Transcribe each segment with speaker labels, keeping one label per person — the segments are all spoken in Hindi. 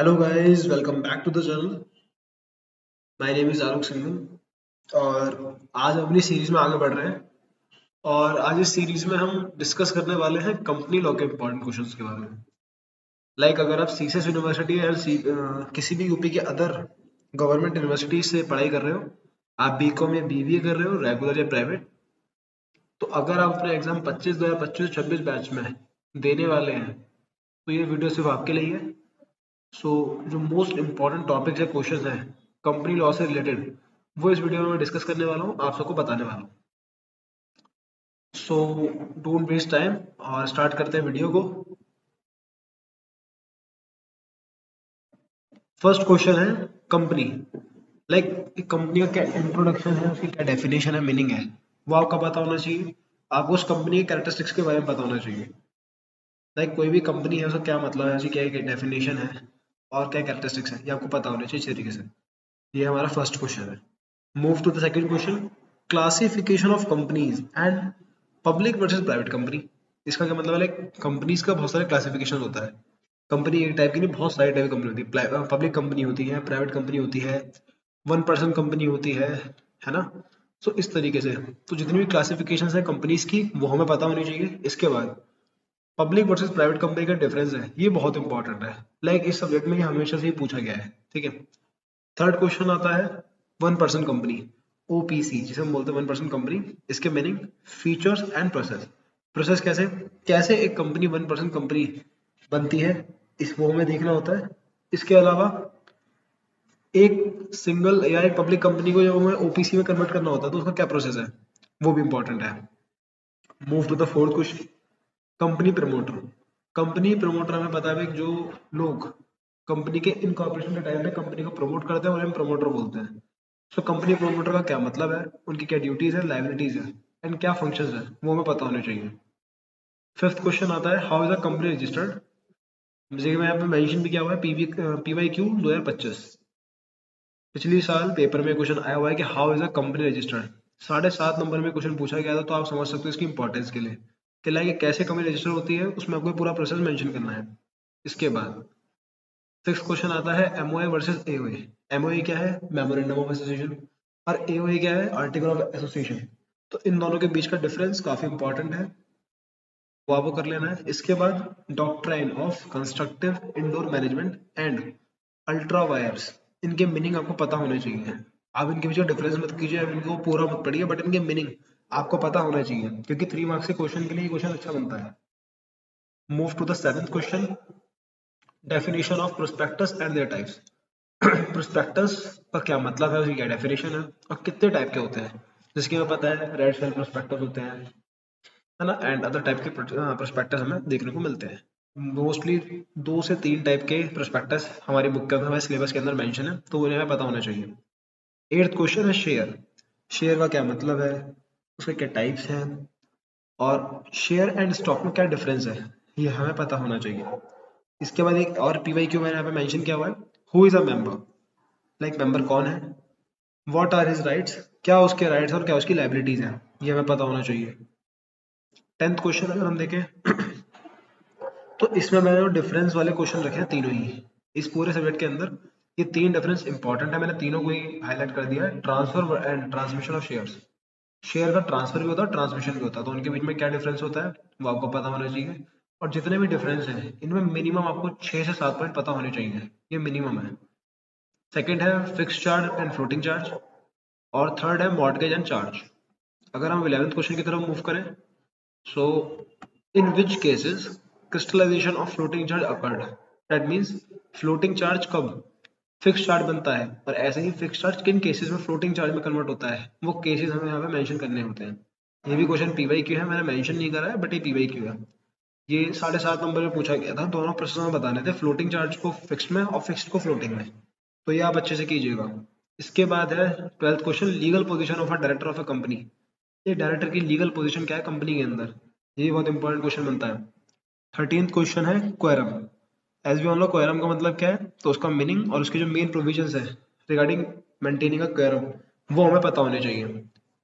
Speaker 1: Hello guys, welcome back to the channel. My name is Alok Singhal और आज हम अपनी सीरीज में आगे बढ़ रहे हैं। और आज इस सीरीज में हम डिस्कस करने वाले हैं कंपनी लॉ के इंपॉर्टेंट क्वेश्चंस के बारे में। अगर आप सीसेस यूनिवर्सिटी या किसी भी यूपी के अदर गवर्नमेंट यूनिवर्सिटी से पढ़ाई कर रहे हो, आप बीकॉम या बीबीए कर रहे हो रेगुलर या प्राइवेट, तो अगर आप अपने एग्जाम 2025-26 बैच में देने वाले हैं तो ये वीडियो सिर्फ आपके लिए है। सो जो मोस्ट इम्पॉर्टेंट टॉपिक्स है, क्वेश्चंस हैं कंपनी लॉ से रिलेटेड, वो इस वीडियो में मैं डिस्कस करने वाला हूँ, आप सबको बताने वाला हूँ। सो डोंट वेस्ट टाइम और स्टार्ट करते हैं वीडियो को। फर्स्ट क्वेश्चन है कंपनी। कंपनी का क्या इंट्रोडक्शन है, उसकी क्या डेफिनेशन है, मीनिंग है, वो आपका पता होना चाहिए। आपको उस कंपनी के कैरेक्टरिस्टिक्स के बारे में पता होना चाहिए। कोई भी कंपनी है, उसका क्या मतलब है, उसकी क्या डेफिनेशन है और क्या कैरेक्टरिस्टिक्स है, ये आपको पता होना चाहिए इस तरीके से। ये हमारा फर्स्ट क्वेश्चन है। Move to the second question. Classification of companies and public versus private company. इसका क्या मतलब है? कंपनीज का बहुत सारे क्लासिफिकेशन होता है। कंपनी एक टाइप की नहीं, बहुत सारी टाइप की कंपनी होती है। पब्लिक कंपनी होती है, प्राइवेट कंपनी होती है, वन पर्सन कंपनी होती है ना। सो इस तरीके से तो जितनी भी क्लासिफिकेशन है कंपनीज की, वो हमें पता होनी चाहिए। इसके बाद पब्लिक वर्सेस प्राइवेट कंपनी का डिफरेंस है, ये बहुत इंपॉर्टेंट है। इस सब्जेक्ट में ये हमेशा से ही पूछा गया है, ठीक है। थर्ड क्वेश्चन आता है वन पर्सन कंपनी, ओपीसी, जिसे हम बोलते हैं वन पर्सन कंपनी। इसके meaning, features and process. Process कैसे कैसे एक कंपनी वन पर्सन कंपनी बनती है, इस वो हमें देखना होता है। इसके अलावा एक सिंगल या एक पब्लिक कंपनी को जब हमें ओपीसी में कन्वर्ट करना होता है तो उसका क्या प्रोसेस है, वो भी इंपॉर्टेंट है। Move to the fourth question. Company promoter. Company promoter हमें पता है कि जो लोग कंपनी के इनकॉर्पोरेशन के टाइम पे कंपनी को प्रमोट करते हैं उन्हें हम प्रमोटर बोलते हैं। सो कंपनी प्रमोटर का क्या मतलब है, उनकी क्या ड्यूटीज है, लाइबिलिटीज है एंड क्या फंक्शंस है, वो हमें पता होने चाहिए। फिफ्थ क्वेश्चन आता है how is a company registered. जैसे कि मैं यहाँ पे मेंशन भी किया हुआ है, पीवाईक्यू 2025। पिछले साल पेपर में क्वेश्चन आया हुआ है कि how is a company registered. 7.5 number में क्वेश्चन पूछा गया था, तो आप समझ सकते हो इसकी इंपॉर्टेंस के लिए कि कैसे कंपनी रजिस्टर होती है, उसमें आपको पूरा प्रोसेस मेंशन करना है। इसके बाद सिक्स क्वेश्चन आता है एमओए वर्सेस एओए। एमओए क्या है, मेमोरेंडम ऑफ एसोसिएशन, और एओए क्या है, आर्टिकल ऑफ एसोसिएशन। तो इन दोनों के बीच का डिफरेंस काफी इंपॉर्टेंट है, वो आपको कर लेना है। इसके बाद doctrine of constructive indoor management and ultra vires, इनके मीनिंग आपको पता होने चाहिए। आप इनके बीच का डिफरेंस मत कीजिए, आप इनको पूरा मत पढ़िए, बट इनके मीनिंग आपको पता होना चाहिए, क्योंकि 3 मार्क्स के क्वेश्चन के लिए क्वेश्चन अच्छा बनता है। Move to the seventh question. Definition of prospectus and their types. Prospectus का क्या मतलब है, उसकी क्या डेफिनेशन है और कितने टाइप के होते हैं। जिसकी हमें पता है रेड शेल प्रोस्पेक्टस होते हैं, है ना, एंड अदर टाइप के प्रोस्पेक्टस हमें देखने को मिलते हैं। मोस्टली 2 से 3 टाइप के प्रोस्पेक्टस हमारी बुक के अंदर, हमारे सिलेबस के अंदर मेंशन है, तो उन्हें हमें पता होना चाहिए। एट्थ क्वेश्चन है शेयर। शेयर का क्या मतलब है, उसके क्या टाइप्स हैं, और शेयर एंड स्टॉक में क्या डिफरेंस है, ये हमें पता होना चाहिए। इसके बाद एक और पीवाईक्यू मैंने यहाँ पे मेंशन किया हुआ है, who is a member. Member कौन है, व्हाट आर हिज राइट्स, क्या उसके राइट्स और क्या उसकी लाइबिलिटीज हैं, ये हमें पता होना चाहिए। टेंथ क्वेश्चन अगर हम देखें तो इसमें मैंने डिफरेंस वाले क्वेश्चन रखे हैं तीनों ही। इस पूरे सब्जेक्ट के अंदर ये 3 डिफरेंस इंपॉर्टेंट है, मैंने तीनों को ही हाईलाइट कर दिया है। Transfer and transmission of shares. Share का ट्रांसफर भी होता है, ट्रांसमिशन भी होता है, तो उनके बीच में क्या डिफरेंस होता है वो आपको पता होना चाहिए। और जितने भी डिफरेंस हैं इनमें मिनिमम आपको 6 से 7 पॉइंट पता होने चाहिए, ये मिनिमम है। सेकंड है fix charge and floating charge, और थर्ड है मॉर्टगेज एंड चार्ज। अगर हम 11th क्वेश्चन की तरफ मूव करें, so in which cases crystallization of floating charge occurred. That means floating charge कब फिक्स चार्ज बनता है, और ऐसे ही फिक्स चार्ज किन केसेस में फ्लोटिंग चार्ज में कन्वर्ट होता है, वो केसेस हमें यहाँ पे मेंशन करने होते हैं। ये भी क्वेश्चन पीवाई क्यू है, मैंने मेंशन नहीं करा है, बट ये पीवाई क्यू है। ये 7.5 नंबर में पूछा गया था, दोनों प्रोसेस में बताने थे, फ्लोटिंग चार्ज को फिक्स्ड में और फिक्स्ड को फ्लोटिंग में, तो ये आप अच्छे से कीजिएगा। इसके बाद है 12th question, legal position of a director of a company. ये डायरेक्टर की लीगल पोजीशन क्या है कंपनी के अंदर, ये बहुत इंपॉर्टेंट क्वेश्चन बनता है। 13th क्वेश्चन है क्वेरम। एज वी ऑल नो क्वेरम का मतलब क्या है, तो उसका मीनिंग और उसके जो मेन प्रोविजंस है रिगार्डिंग मेंटेनिंग अ क्वेरम, वो हमें पता होने चाहिए।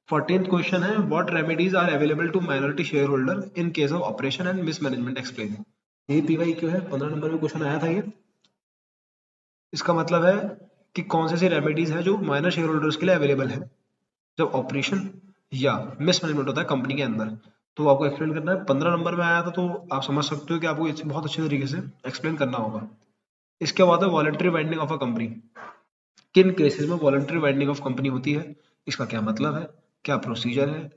Speaker 1: 14th क्वेश्चन है what remedies are available to minority share holder in case of operation and mismanagement explain. ये पीवाई क्यों है, 15 नंबर में क्वेश्चन आया था ये। इसका मतलब है कि कौन से रेमेडीज है जो माइनर शेयर होल्डर्स के लिए अवेलेबल है जब ऑपरेशन या मिसमैनेजमेंट होता है कंपनी के अंदर। तो आपको एक्सप्लेन करना है। 15 नंबर में आया था तो आप समझ सकते हो कि आपको इसे बहुत अच्छे तरीके से एक्सप्लेन करना होगा। इसके बाद है voluntary winding of a company. किन केसेस में वॉलंटरी वाइंडिंग ऑफ कंपनी होती है, इसका क्या मतलब है, क्या प्रोसीजर है,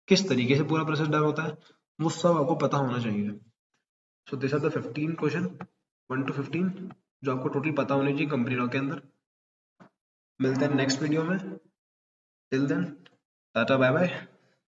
Speaker 1: किस तरीके से पूरा प्रोसेस डन होता है, वो सब आपको पता होना चाहिए। So this are the 15 question 1 to 15 जो आपको टोटल पता होने चाहिए कंपनी लॉ के अंदर। मिलते हैं नेक्स्ट वीडियो में। Till then tata bye bye.